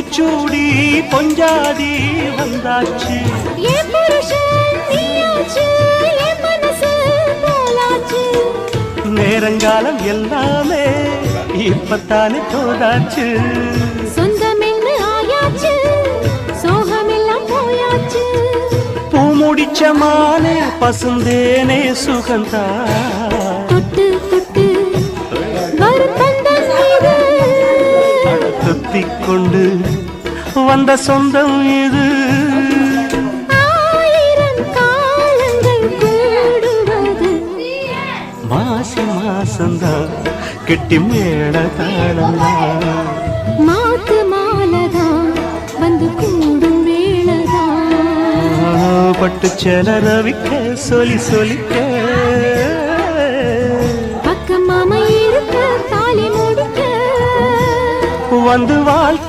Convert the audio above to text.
பூச்சூடி பொஞ்சாதி வந்தாச்சு நேரங்காலம் எல்லாமே இப்பத்தானே தோதாச்சு சொந்தம் என்று ஆயாச்சு சோகமெல்லாம் போயாச்சு பூ முடிச்ச மானே பசுந்தேனே சுகந்தா தொட்டு தொட்டு வரும் பந்தம் இது தொத்திக் கொண்டு வந்த சொந்தம் இது ஆயிரம் காலங்கள் கூடுவது மாசி மாசந்தா கெட்டி மேள தாளந்தா மாத்து மாலதான் வந்து கூடும் வேளதான் பட்டு செலரவிக்க சொல்லி சொல்லிக்க பக்கம் மாமா இருக்க தாலி முடிக்க வந்து வாழ்